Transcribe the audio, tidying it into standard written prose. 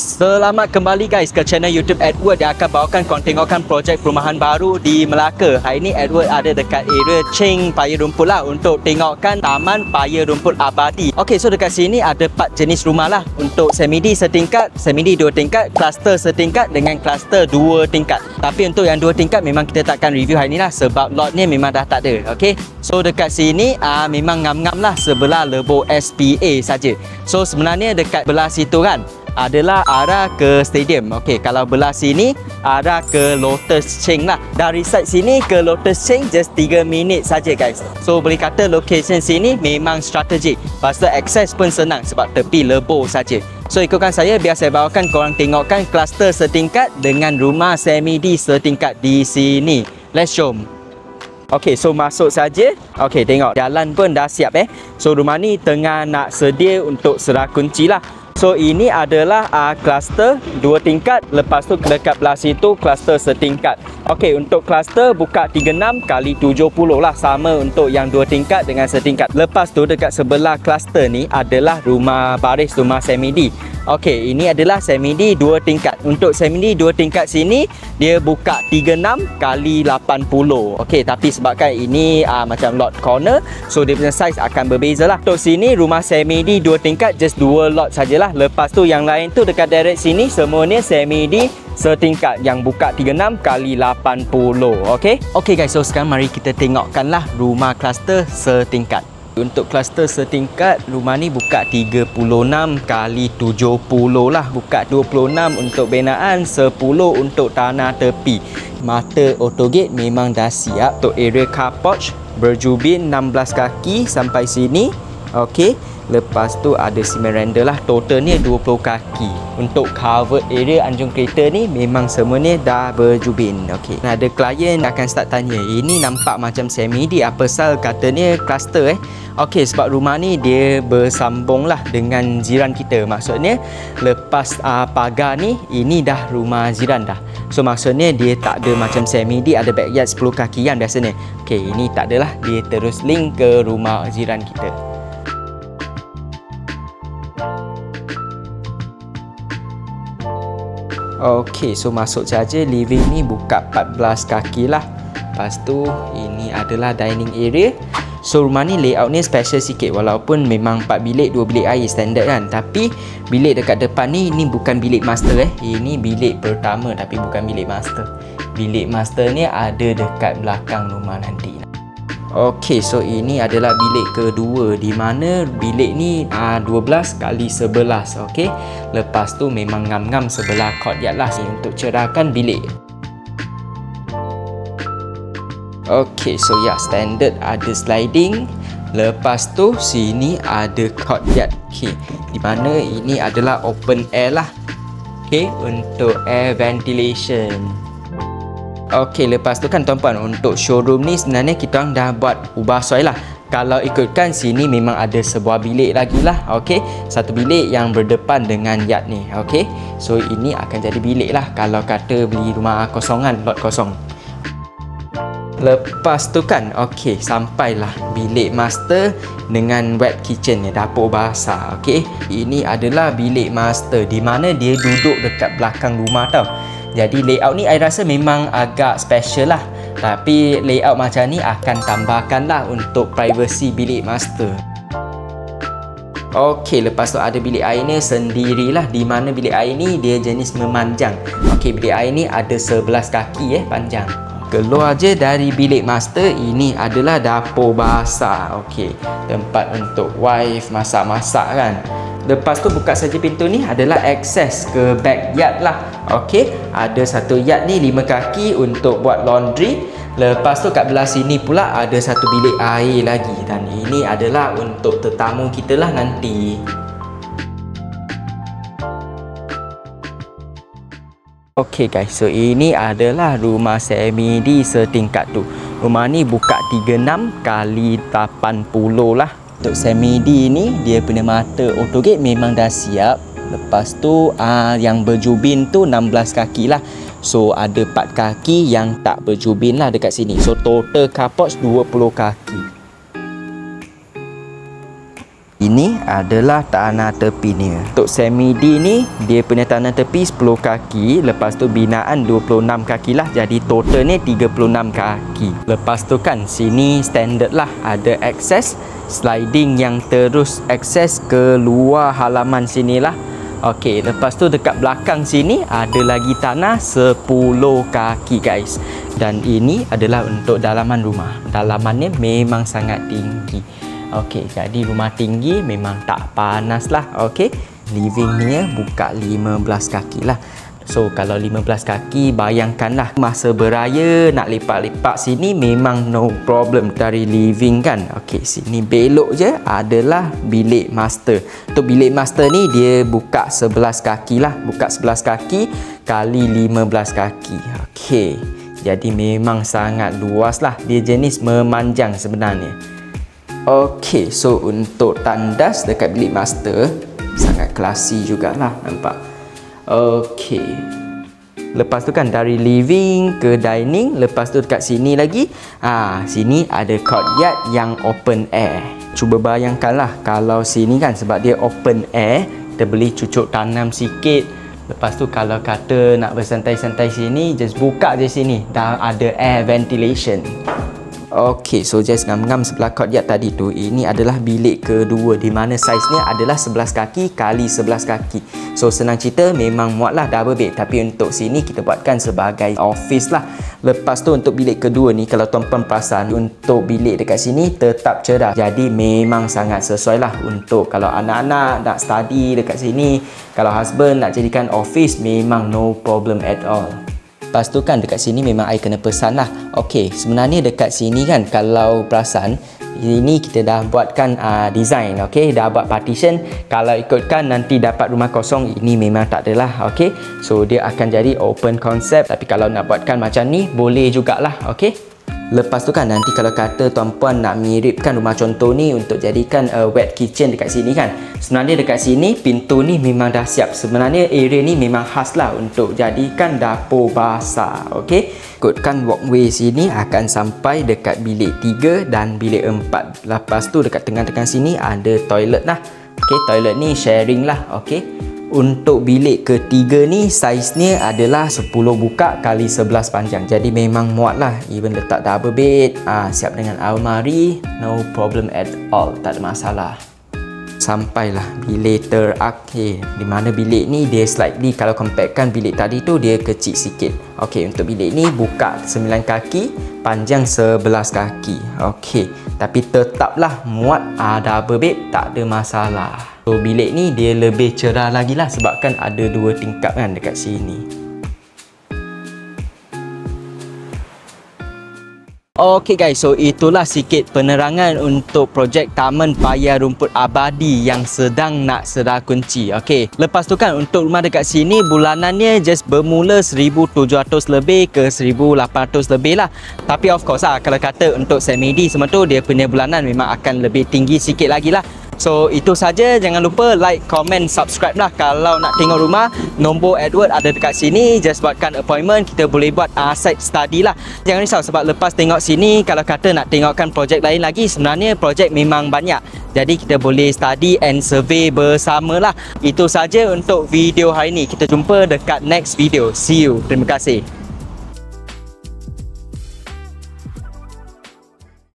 Selamat kembali guys ke channel YouTube Edward yang akan bawakan korang tengokkan projek perumahan baru di Melaka. Hari ini Edward ada dekat area Cheng Paya Rumput lah untuk tengokkan Taman Paya Rumput Abadi. Okey, so dekat sini ada 4 jenis rumah lah. Untuk semi-D setingkat, semi-D 2 tingkat, kluster setingkat dengan kluster 2 tingkat. Tapi untuk yang 2 tingkat memang kita takkan review hari ni lah sebab lot ni memang dah tak ada. Okey, so dekat sini memang ngam-ngam lah sebelah Lebo SPA saja. So sebenarnya dekat belah situ kan adalah arah ke stadium. Okey, kalau belah sini arah ke Lotus Cheng lah. Dari side sini ke Lotus Cheng just 3 minit saja guys. So boleh kata location sini memang strategik. Lepas tu akses pun senang sebab tepi Lebo saja. So ikutkan saya biar saya bawakan korang tengokkan kluster setingkat dengan rumah semi-D setingkat di sini. Let's show. Okey, so masuk saja. Okey, tengok jalan pun dah siap So rumah ni tengah nak sedia untuk serah kunci lah. So ini adalah kluster 2 tingkat. Lepas tu dekat belah situ kluster setingkat. Okey, untuk kluster buka 36 kali 70 lah. Sama untuk yang 2 tingkat dengan setingkat. Lepas tu dekat sebelah kluster ni adalah rumah baris, rumah semi-D. Okey, ini adalah semi-D 2 tingkat. Untuk semi-D 2 tingkat sini dia buka 36 kali 80. Okey, tapi sebabkan ini macam lot corner, so dia punya size akan berbeza lah. Untuk sini rumah semi-D 2 tingkat just 2 lot sajalah. Lepas tu yang lain tu dekat direct sini semuanya semi-D setingkat yang buka 36 kali 80. Okey. Okey guys, so sekarang mari kita tengokkanlah rumah kluster setingkat. Untuk kluster setingkat, rumah ni buka 36 kali 70 lah. Buka 26 untuk binaan, 10 untuk tanah tepi. Mata autogate memang dah siap. Untuk area car porch berjubin 16 kaki sampai sini. Okey, lepas tu ada cement render lah. Totalnya 20 kaki. Untuk covered area anjung kereta ni memang semuanya dah berjubin. Okey, ada klien akan start tanya, ini nampak macam semi-D, apa pasal katanya kluster Okey, sebab rumah ni dia bersambung lah dengan jiran kita. Maksudnya lepas pagar ni, ini dah rumah jiran dah. So maksudnya dia tak ada macam semi-D ada backyard 10 kakian biasanya. Okey, ini tak adalah, dia terus link ke rumah jiran kita. Okey, so masuk saja. Living ni buka 14 kaki lah. Lepas tu ini adalah dining area. So rumah ni layout ni special sikit. Walaupun memang 4 bilik 2 bilik air standard kan, tapi bilik dekat depan ni ini bukan bilik master Ini bilik pertama tapi bukan bilik master. Bilik master ni ada dekat belakang rumah nanti. Okey, so ini adalah bilik kedua, di mana bilik ni 12 kali 11. Okey, lepas tu memang ngam-ngam sebelah courtyard lah untuk cerahkan bilik. Okey, so ya, standard ada sliding. Lepas tu sini ada courtyard, di mana ini adalah open air lah. Okey, untuk air ventilation. Okey, lepas tu kan tuan-puan, untuk showroom ni sebenarnya kita orang dah buat ubah soil lah. Kalau ikutkan sini memang ada sebuah bilik lagi lah. Okey, satu bilik yang berdepan dengan yard ni. Okey, so ini akan jadi bilik lah kalau kata beli rumah kosongan, lot kosong. Lepas tu kan, okey, sampailah bilik master dengan wet kitchen ni, dapur basah. Okey, ini adalah bilik master di mana dia duduk dekat belakang rumah tau. Jadi layout ni saya rasa memang agak special lah. Tapi layout macam ni akan tambahkan lah untuk privacy bilik master. Okey, lepas tu ada bilik air ni sendirilah, di mana bilik air ni dia jenis memanjang. Okey, bilik air ni ada 11 kaki panjang. Keluar je dari bilik master, ini adalah dapur basah. Okey, tempat untuk wife masak-masak kan. Lepas tu buka saja pintu ni adalah akses ke backyard lah. Okey, ada satu yard ni 5 kaki untuk buat laundry. Lepas tu kat belah sini pula ada satu bilik air lagi. Dan ini adalah untuk tetamu kita lah nanti. Okey guys, so ini adalah rumah semi-D setingkat tu. Rumah ni buka 36 kali 80 lah. Untuk semi-D ni dia punya mata autogate memang dah siap. Lepas tu yang berjubin tu 16 kaki lah. So ada 4 kaki yang tak berjubin lah dekat sini. So total car porch 20 kaki. Ini adalah tanah tepinya. Untuk semi D ni, dia punya tanah tepi 10 kaki. Lepas tu binaan 26 kaki lah. Jadi total ni 36 kaki. Lepas tu kan sini standard lah. Ada akses sliding yang terus akses ke luar halaman sini lah. Okey, lepas tu dekat belakang sini ada lagi tanah 10 kaki guys. Dan ini adalah untuk dalaman rumah. Dalamannya memang sangat tinggi. Okey, jadi rumah tinggi memang tak panas lah. Okey, living ni buka 15 kaki lah. So kalau 15 kaki, bayangkanlah masa beraya nak lepak-lepak sini memang no problem dari living kan. Okey, sini belok je adalah bilik master. Untuk bilik master ni dia buka 11 kaki lah. Buka 11 kaki kali 15 kaki. Okey, jadi memang sangat luas lah. Dia jenis memanjang sebenarnya. Okey, so untuk tandas dekat bilik master sangat klasi jugalah, nampak. Okey. Lepas tu kan dari living ke dining, lepas tu dekat sini lagi, sini ada courtyard yang open air. Cuba bayangkanlah kalau sini kan sebab dia open air, kita boleh cucuk tanam sikit. Lepas tu kalau kata nak bersantai-santai sini, just buka je sini, dah ada air ventilation. Okey, so just ngam-ngam sebelah courtyard tadi tu, ini adalah bilik kedua di mana saiznya adalah 11 kaki kali 11 kaki. So senang cerita memang muatlah double bed, tapi untuk sini kita buatkan sebagai office lah. Lepas tu untuk bilik kedua ni, kalau tuan-puan perasan, untuk bilik dekat sini tetap cerah. Jadi memang sangat sesuai lah untuk kalau anak-anak nak study dekat sini, kalau husband nak jadikan office, memang no problem at all. Lepas tu kan dekat sini memang I kena pesan lah. Okey, sebenarnya dekat sini kan kalau perasan, ini kita dah buatkan design. Okey, dah buat partition. Kalau ikutkan nanti dapat rumah kosong, ini memang tak adalah. Okey, so dia akan jadi open concept. Tapi kalau nak buatkan macam ni, boleh jugalah. Okey. Lepas tu kan nanti kalau kata tuan-puan nak miripkan rumah contoh ni untuk jadikan wet kitchen dekat sini kan, sebenarnya dekat sini pintu ni memang dah siap. Sebenarnya area ni memang khas lah untuk jadikan dapur basah. Okey, ikutkan walkway sini akan sampai dekat bilik 3 dan bilik 4. Lepas tu dekat tengah-tengah sini ada toilet lah. Okey, toilet ni sharing lah. Okey, untuk bilik ketiga ni saiznya adalah 10 buka kali 11 panjang. Jadi memang muat lah. Even letak double bed, siap dengan almari, no problem at all, tak ada masalah. Sampailah bilik terakhir, di mana bilik ni dia slightly, kalau comparekan bilik tadi tu dia kecil sikit. Okey, untuk bilik ni buka 9 kaki, panjang 11 kaki. Okey, tapi tetaplah muat, double bed, tak ada masalah. So bilik ni dia lebih cerah lagi lah sebabkan ada 2 tingkap kan dekat sini. Okey guys, so itulah sikit penerangan untuk projek Taman Paya Rumput Abadi yang sedang nak serah kunci. Okey, lepas tu kan untuk rumah dekat sini bulanannya just bermula 1,700 lebih ke 1,800 lebih lah. Tapi of course lah, kalau kata untuk semi-D semua tu, dia punya bulanan memang akan lebih tinggi sikit lagi lah. So itu saja, jangan lupa like, comment, subscribe lah kalau nak tengok rumah. Nombor Edward ada dekat sini, just buatkan appointment, kita boleh buat site study lah. Jangan risau sebab lepas tengok sini, kalau kata nak tengokkan projek lain lagi, sebenarnya projek memang banyak. Jadi kita boleh study and survey bersama lah. Itu saja untuk video hari ini, kita jumpa dekat next video. See you, terima kasih.